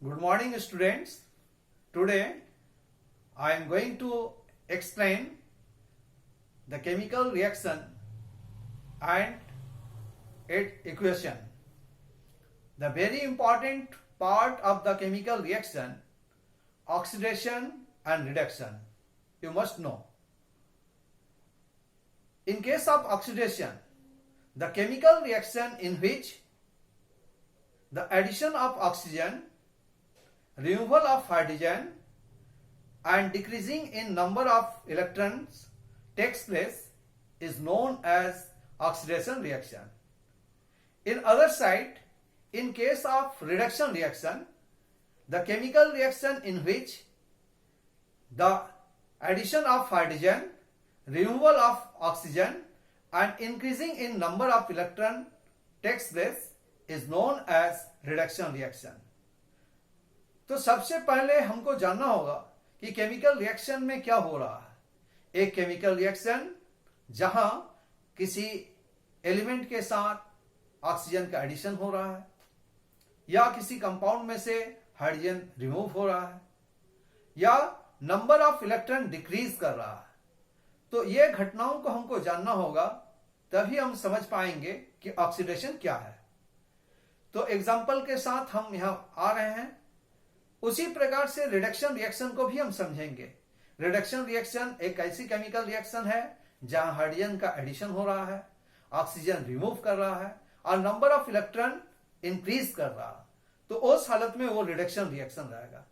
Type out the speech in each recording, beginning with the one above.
Good morning, students. Today I am going to explain the chemical reaction and its equation. The very important part of the chemical reaction, oxidation and reduction, you must know. In case of oxidation, the chemical reaction in which the addition of oxygen, removal of hydrogen and decreasing in number of electrons takes place is known as oxidation reaction. In other side, in case of reduction reaction, the chemical reaction in which the addition of hydrogen, removal of oxygen and increasing in number of electron takes place is known as reduction reaction. तो सबसे पहले हमको जानना होगा कि chemical reaction में क्या हो रहा है। एक केमिकल रिएक्शन जहां किसी एलिमेंट के साथ ऑक्सीजन का एडिशन हो रहा है या किसी कंपाउंड में से हाइड्रोजन रिमूव हो रहा है या नंबर ऑफ इलेक्ट्रॉन डिक्रीज कर रहा है, तो ये घटनाओं को हमको जानना होगा, तभी हम समझ पाएंगे कि ऑक्सीडेशन क्या है। तो एग्जाम्पल के साथ हम यहां आ रहे हैं। उसी प्रकार से रिडक्शन रिएक्शन को भी हम समझेंगे। रिडक्शन रिएक्शन एक ऐसी केमिकल रिएक्शन है जहां हाइड्रोजन का एडिशन हो रहा है, ऑक्सीजन रिमूव कर रहा है और नंबर ऑफ इलेक्ट्रॉन इंक्रीज कर रहा है, तो उस हालत में वो रिडक्शन रिएक्शन रहेगा।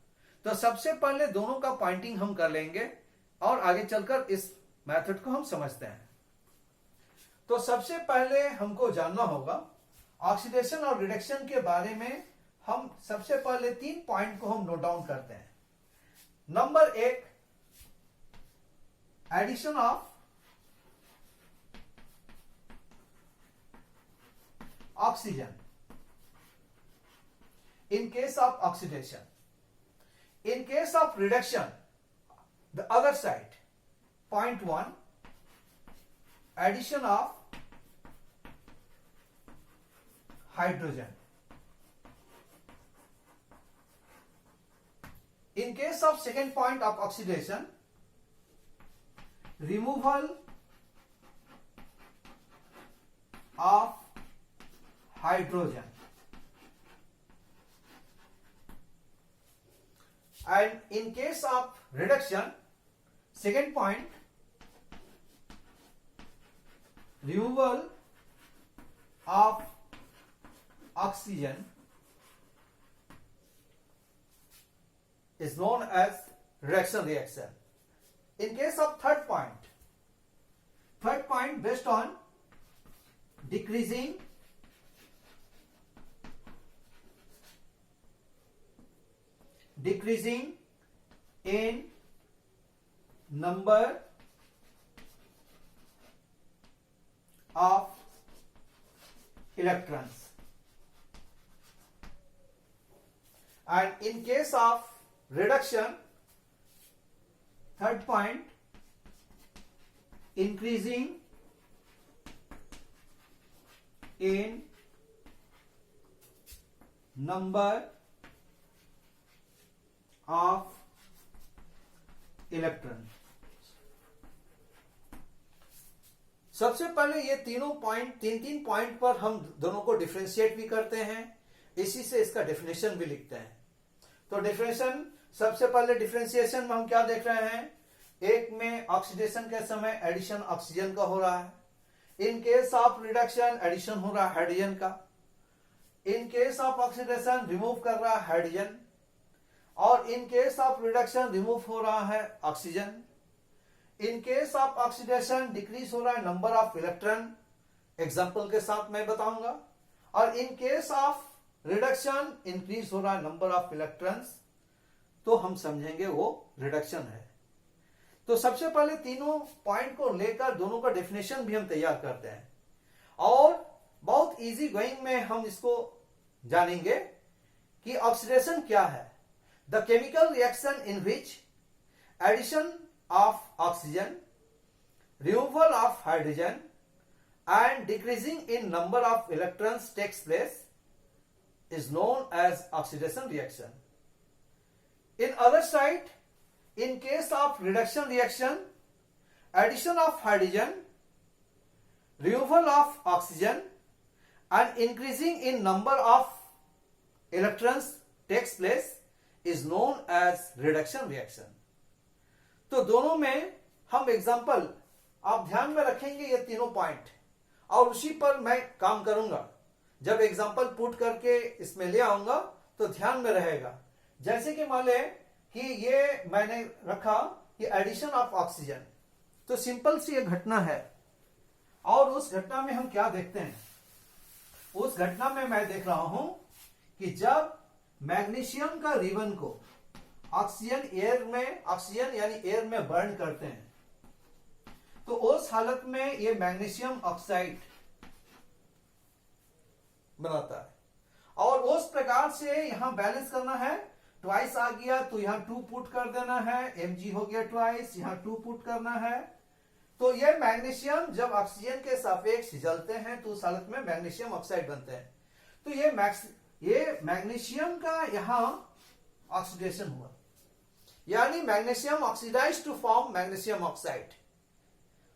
तो सबसे पहले दोनों का पॉइंटिंग हम कर लेंगे और आगे चलकर इस मेथड को हम समझते हैं। तो सबसे पहले हमको जानना होगा ऑक्सीडेशन और रिडक्शन के बारे में। हम सबसे पहले 3 पॉइंट को हम नोट डाउन करते हैं। Number 1, addition of oxygen in case of oxidation. In case of reduction, the other side, point 1, addition of hydrogen. In case of second point of oxidation, removal of hydrogen. And in case of reduction, second point, removal of oxygen is known as reduction reaction. In case of third point based on decreasing in number of electrons, and in case of reduction, third point, increasing in number of electron. सबसे पहले ये तीन point पर हम दोनों को differentiate भी करते हैं, इसी से इसका डेफिनेशन भी लिखते हैं। तो डेफिनेशन, सबसे पहले डिफरेंशिएशन में हम क्या देख रहे हैं, एक में ऑक्सीडेशन के समय एडिशन ऑक्सीजन का हो रहा है, in case of reduction addition हो रहा है हाइड्रोजन का, in case of oxidation remove कर रहा है हाइड्रोजन, और in case of reduction remove हो रहा है oxygen. In case of oxidation decrease हो रहा है नंबर ऑफ इलेक्ट्रॉन, एग्जांपल के साथ मैं बताऊंगा, और in case of reduction increase हो रहा है नंबर ऑफ इलेक्ट्रॉन्स, तो हम समझेंगे वो रिडक्शन है। तो सबसे पहले तीनों पॉइंट को लेकर दोनों का डेफिनेशन भी हम तैयार करते हैं और बहुत इजी गोइंग में हम इसको जानेंगे कि ऑक्सीडेशन क्या है। The chemical reaction in which addition of oxygen, removal of hydrogen and decreasing in number of electrons takes place is known as oxidation reaction. In other side, in case of reduction reaction, addition of hydrogen, removal of oxygen and increasing in number of electrons takes place is known as reduction reaction. तो दोनों में हम example आप ध्यान में रखेंगे ये तीनों पॉइंट, और उसी पर मैं काम करूंगा. जब एग्जांपल पुट करके इसमें ले आऊंगा तो ध्यान में रहेगा. जैसे कि मान ले कि ये मैंने रखा कि एडिशन ऑफ ऑक्सीजन, तो सिंपल सी एक घटना है, और उस घटना में हम क्या देखते हैं. उस घटना में मैं देख रहा हूं कि जब मैग्नीशियम का रिबन को ऑक्सीजन यानी एयर में बर्न करते हैं, तो उस हालत में ये मैग्नीशियम ऑक्साइड बनाता है. और उस प्रकार से यहां बैलेंस करना है. ट्वाइस आ गया तो यहां 2 पुट कर देना है, Mg हो गया ट्वाइस, यहां 2 पुट करना है. तो ये मैग्नीशियम जब ऑक्सीजन के सापेक्ष जलते हैं तो उस हालत में मैग्नीशियम ऑक्साइड बनते हैं. तो ये मैग्नीशियम का यहां ऑक्सीडेशन हुआ, यानी magnesium oxidise to form magnesium oxide.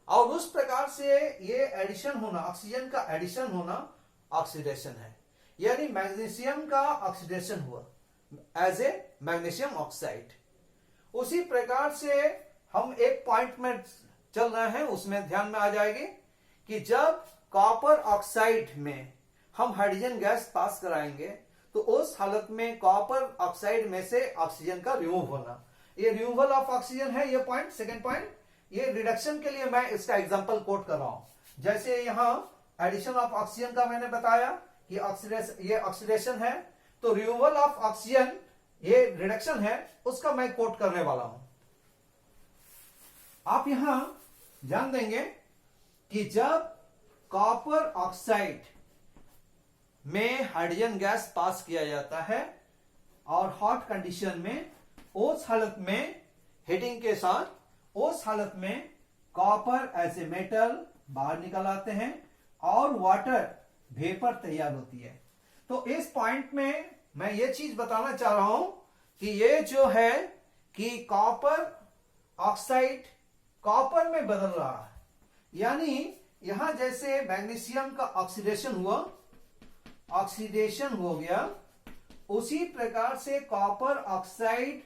और उस प्रकार से ये एडिशन होना, ऑक्सीजन का एडिशन होना ऑक्सीडेशन है, यानी मैग्नीशियम का ऑक्सीडेशन हुआ एज ए मैग्नीशियम ऑक्साइड. उसी प्रकार से हम एक पॉइंट में चल रहे हैं, उसमें ध्यान में आ जाएगी कि जब कॉपर ऑक्साइड में हम हाइड्रोजन गैस पास कराएंगे तो उस हालत में कॉपर ऑक्साइड में से ऑक्सीजन का रिमूव होना, ये रिमूवल ऑफ ऑक्सीजन है. ये पॉइंट, सेकेंड पॉइंट, ये रिडक्शन के लिए मैं इसका एग्जांपल कोट कर रहा हूं. जैसे यहां एडिशन ऑफ ऑक्सीजन का मैंने बताया कि ये ऑक्सीडेशन है, तो रिमूवल ऑफ ऑक्सीजन ये रिडक्शन है, उसका मैं कोट करने वाला हूं. आप यहां ध्यान देंगे कि जब कॉपर ऑक्साइड में हाइड्रोजन गैस पास किया जाता है और हॉट कंडीशन में, उस हालत में हीटिंग के साथ, उस हालत में कॉपर एज ए मेटल बाहर निकल आते हैं और वाटर वेपर तैयार होती है. तो इस पॉइंट में मैं ये चीज बताना चाह रहा हूं कि ये जो है कि कॉपर ऑक्साइड कॉपर में बदल रहा है, यानी यहां जैसे मैग्नीशियम का ऑक्सीडेशन हो गया, उसी प्रकार से कॉपर ऑक्साइड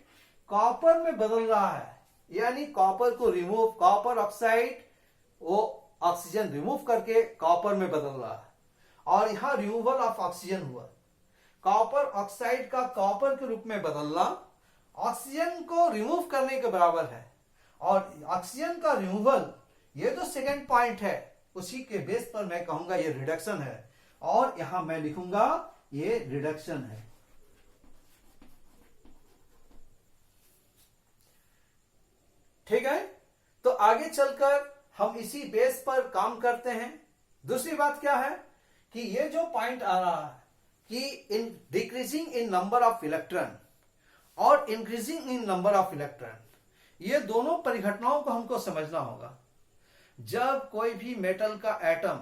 कॉपर में बदल रहा है, यानी कॉपर को रिमूव, कॉपर ऑक्साइड वो ऑक्सीजन रिमूव करके कॉपर में बदल रहा है. और यहां रिमूवल ऑफ ऑक्सीजन हुआ, कॉपर ऑक्साइड का कॉपर के रूप में बदलना ऑक्सीजन को रिमूव करने के बराबर है. और ऑक्सीजन का रिमूवल ये तो सेकेंड पॉइंट है, उसी के बेस पर मैं कहूंगा ये रिडक्शन है, और यहां मैं लिखूंगा ये रिडक्शन है. ठीक है, तो आगे चलकर हम इसी बेस पर काम करते हैं. दूसरी बात क्या है कि ये जो पॉइंट आ रहा है कि in decreasing in number of electron और increasing in number of electron, ये दोनों परिघटनाओं को हमको समझना होगा. जब कोई भी मेटल का एटम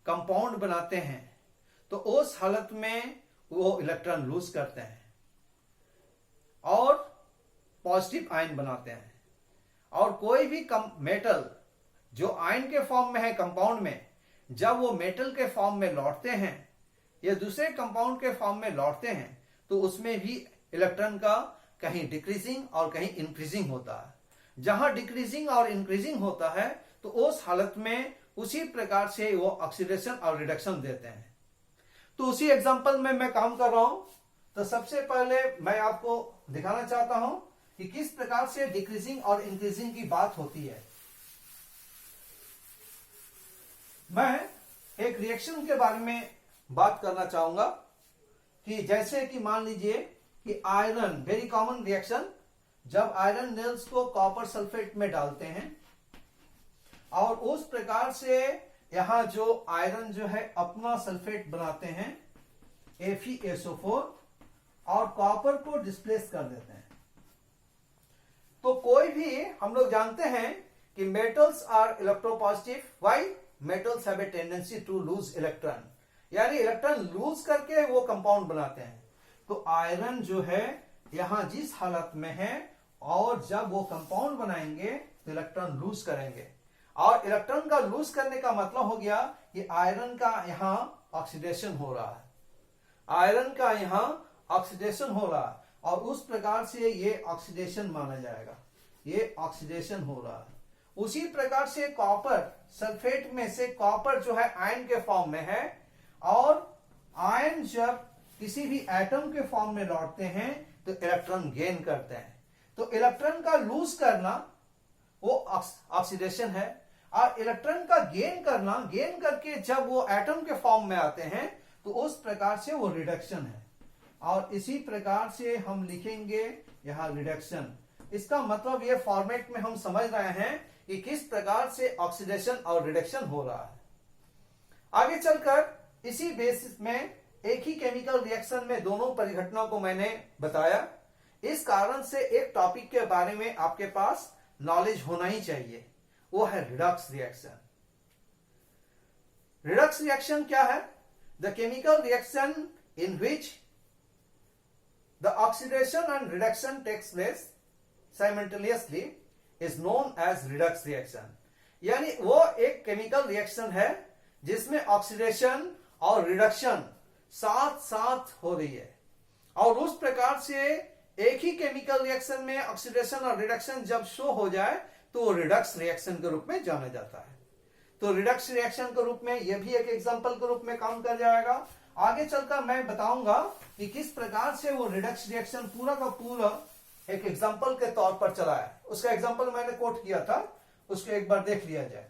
कंपाउंड बनाते हैं तो उस हालत में वो इलेक्ट्रॉन लूज करते हैं और पॉजिटिव आयन बनाते हैं. और कोई भी मेटल जो आयन के फॉर्म में है कंपाउंड में, जब वो मेटल के फॉर्म में लौटते हैं या दूसरे कंपाउंड के फॉर्म में लौटते हैं, तो उसमें भी इलेक्ट्रॉन का कहीं डिक्रीजिंग और कहीं इंक्रीजिंग होता है. जहां डिक्रीजिंग और इंक्रीजिंग होता है तो उस हालत में उसी प्रकार से वो ऑक्सीडेशन और रिडक्शन देते हैं. तो उसी एग्जांपल में मैं काम कर रहा हूं. तो सबसे पहले मैं आपको दिखाना चाहता हूं कि किस प्रकार से डिक्रीजिंग और इंक्रीजिंग की बात होती है. मैं एक रिएक्शन के बारे में बात करना चाहूंगा कि जैसे कि मान लीजिए कि आयरन, वेरी कॉमन रिएक्शन, जब आयरन नेल्स को कॉपर सल्फेट में डालते हैं और उस प्रकार से यहां जो आयरन जो है अपना सल्फेट बनाते हैं FeSO4 और कॉपर को डिस्प्लेस कर देते हैं. तो कोई भी, हम लोग जानते हैं कि metals are electropositive. Why? Metals have a tendency to lose electron, यानी इलेक्ट्रॉन लूज करके वो कंपाउंड बनाते हैं. तो आयरन जो है यहां जिस हालत में है, और जब वो कंपाउंड बनाएंगे तो इलेक्ट्रॉन लूज करेंगे, और इलेक्ट्रॉन का लूज करने का मतलब हो गया कि आयरन का यहां ऑक्सीडेशन हो रहा है, आयरन का यहां ऑक्सीडेशन हो रहा है, और उस प्रकार से ये ऑक्सीडेशन माना जाएगा, ये ऑक्सीडेशन हो रहा है। उसी प्रकार से कॉपर सल्फेट में से कॉपर जो है आयन के फॉर्म में है, और आयन जब किसी भी एटम के फॉर्म में लौटते हैं तो इलेक्ट्रॉन गेन करते हैं। तो इलेक्ट्रॉन का लूज करना वो ऑक्सीडेशन है, और इलेक्ट्रॉन का गेन करना, गेन करके जब वो एटम के फॉर्म में आते हैं तो उस प्रकार से वो रिडक्शन है। और इसी प्रकार से हम लिखेंगे यहां रिडक्शन। इसका मतलब ये फॉर्मेट में हम समझ रहे हैं कि किस प्रकार से ऑक्सीडेशन और रिडक्शन हो रहा है। आगे चलकर इसी बेसिस में एक ही केमिकल रिएक्शन में दोनों परिघटनाओं को मैंने बताया। इस कारण से एक टॉपिक के बारे में आपके पास नॉलेज होना ही चाहिए, वो है रिडक्स रिएक्शन। रिडक्स रिएक्शन क्या है? The chemical reaction in which the oxidation and reduction takes place simultaneously is known as redox reaction. यानी वो एक केमिकल रिएक्शन है जिसमें ऑक्सीडेशन और रिडक्शन साथ साथ हो रही है, और उस प्रकार से एक ही केमिकल रिएक्शन में ऑक्सीडेशन और रिडक्शन जब शो हो जाए तो वो रिडक्स रिएक्शन के रूप में जाना जाता है। तो रिडक्स रिएक्शन के रूप में यह भी एक एग्जांपल के रूप में काम कर जाएगा। आगे चलकर मैं बताऊंगा कि किस प्रकार से वो रिडक्स रिएक्शन पूरा का पूरा एक एग्जांपल के तौर पर चला है। उसका एग्जांपल मैंने कोट किया था, उसको एक बार देख लिया जाए।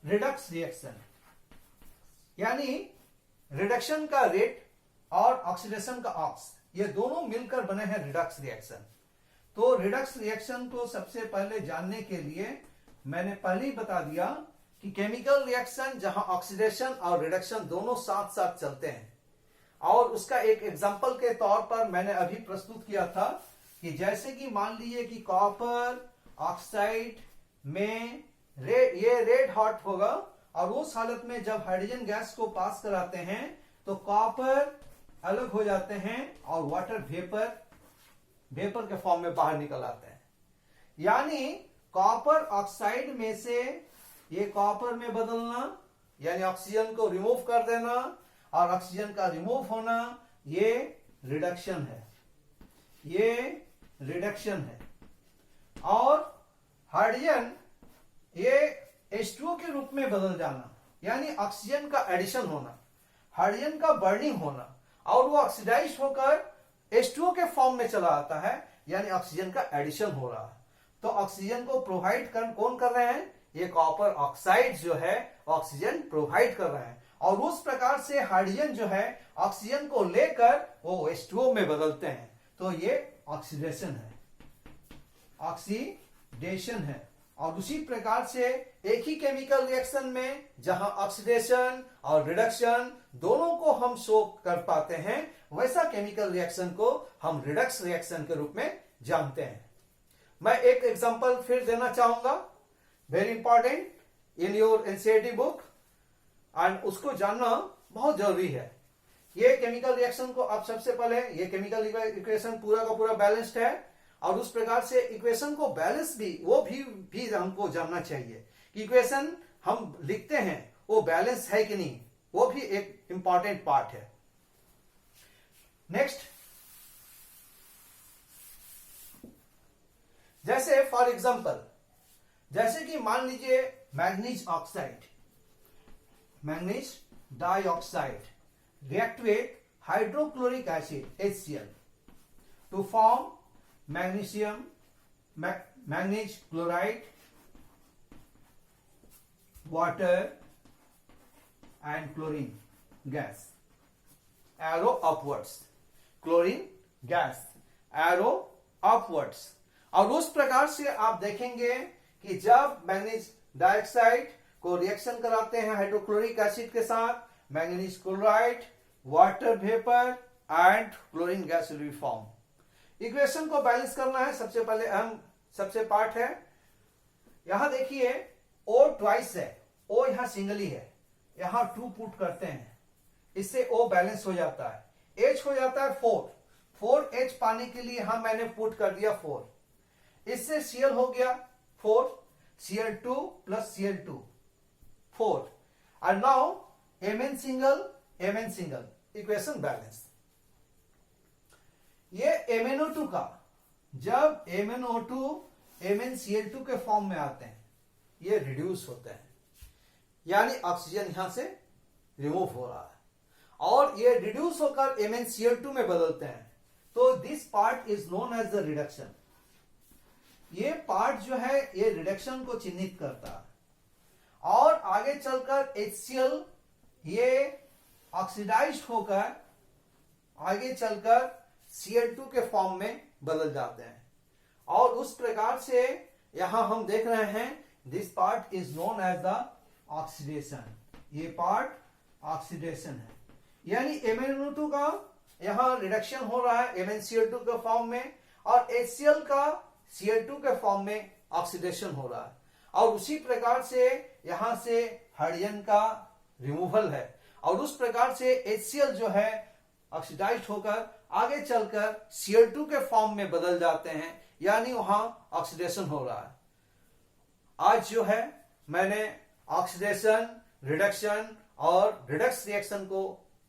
रिडक्स रिएक्शन यानी रिडक्शन का रेट और ऑक्सीडेशन का ऑक्स, ये दोनों मिलकर बने हैं रिडक्स रिएक्शन। तो रिडक्स रिएक्शन को सबसे पहले जानने के लिए मैंने पहले ही बता दिया कि केमिकल रिएक्शन जहां ऑक्सीडेशन और रिडक्शन दोनों साथ साथ चलते हैं, और उसका एक एग्जांपल के तौर पर मैंने अभी प्रस्तुत किया था कि जैसे कि मान लीजिए कि कॉपर ऑक्साइड में ये रेड हॉट होगा, और उस हालत में जब हाइड्रोजन गैस को पास कराते हैं तो कॉपर अलग हो जाते हैं और वाटर वेपर के फॉर्म में बाहर निकल आते हैं। यानी कॉपर ऑक्साइड में से ये कॉपर में बदलना, यानी ऑक्सीजन को रिमूव कर देना, और ऑक्सीजन का रिमूव होना, ये रिडक्शन है, ये रिडक्शन है। और हाइड्रोजन ये H2O के रूप में बदल जाना, यानी ऑक्सीजन का एडिशन होना, हाइड्रोजन का बर्निंग होना, और वो ऑक्सीडाइज होकर H2O के फॉर्म में चला आता है, यानी ऑक्सीजन का एडिशन हो रहा है। तो ऑक्सीजन को प्रोवाइड कौन कर रहे हैं? ये कॉपर ऑक्साइड जो है ऑक्सीजन प्रोवाइड कर रहे हैं, और उस प्रकार से हाइड्रोजन जो है ऑक्सीजन को लेकर वो H2O में बदलते हैं। तो ये ऑक्सीडेशन है, ऑक्सीडेशन है। और उसी प्रकार से एक ही केमिकल रिएक्शन में जहां ऑक्सीडेशन और रिडक्शन दोनों को हम शो कर पाते हैं, वैसा केमिकल रिएक्शन को हम रिडक्स रिएक्शन के रूप में जानते हैं। मैं एक एग्जांपल फिर देना चाहूंगा, very important in your NCERT book, and उसको जानना बहुत जरूरी है। ये केमिकल रिएक्शन को आप सबसे पहले, ये केमिकल इक्वेशन पूरा का पूरा बैलेंस्ड है, और उस प्रकार से इक्वेशन को बैलेंस भी हमको जानना चाहिए कि इक्वेशन हम लिखते हैं वो बैलेंस है कि नहीं, वो भी एक इंपॉर्टेंट पार्ट है। नेक्स्ट, जैसे फॉर एग्जांपल, जैसे कि मान लीजिए manganese oxide, manganese dioxide react with hydrochloric acid HCl to form magnesium, manganese chloride, water and chlorine gas, arrow upwards, chlorine gas arrow upwards. और उस प्रकार से आप देखेंगे कि जब मैग्नीज डाइऑक्साइड को रिएक्शन कराते हैं हाइड्रोक्लोरिक एसिड के साथ, manganese chloride, water vapour and chlorine gas will be form. Equation को बैलेंस करना है, सबसे पहले अहम सबसे पार्ट है। यहां देखिए O ट्वाइस है, O यहां सिंगल ही है, यहां 2 पुट करते हैं, इससे O बैलेंस हो जाता है, H हो जाता है 4H पाने के लिए यहां मैंने पुट कर दिया 4, इससे Cl हो गया 4, Cl2 प्लस Cl2 4, और now Mn single equation balance. ये MnO2 का जब MnO2 MnCl2 के फॉर्म में आते हैं ये रिड्यूस होते हैं, यानी ऑक्सीजन यहां से रिमूव हो रहा है और ये रिड्यूस होकर MnCl2 में बदलते हैं, तो this part is known as the reduction. ये पार्ट जो है ये रिडक्शन को चिन्हित करता है और आगे चलकर HCl ये ऑक्सीडाइज होकर आगे चलकर Cl2 के फॉर्म में बदल जाते हैं और उस प्रकार से यहां हम देख रहे हैं this part is known as the oxidation. ये पार्ट ऑक्सीडेशन है, यानी MnO2 का यहां रिडक्शन हो रहा है MnCl2 के फॉर्म में और HCl का Cl2 के फॉर्म में ऑक्सीडेशन हो रहा है, और उसी प्रकार से यहां से हाइड्रोजन का रिमूवल है और उस प्रकार से HCl जो है ऑक्सीडाइज होकर आगे चलकर Cl2 के फॉर्म में बदल जाते हैं, यानी वहां ऑक्सीडेशन हो रहा है। आज जो है मैंने ऑक्सीडेशन, रिडक्शन और रिडक्स रिएक्शन को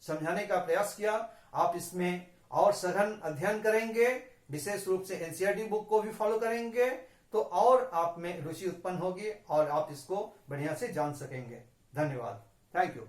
समझाने का प्रयास किया। आप इसमें और सघन अध्ययन करेंगे, विशेष रूप से एनसीईआरटी बुक को भी फॉलो करेंगे तो और आप में रुचि उत्पन्न होगी और आप इसको बढ़िया से जान सकेंगे। धन्यवाद, थैंक यू।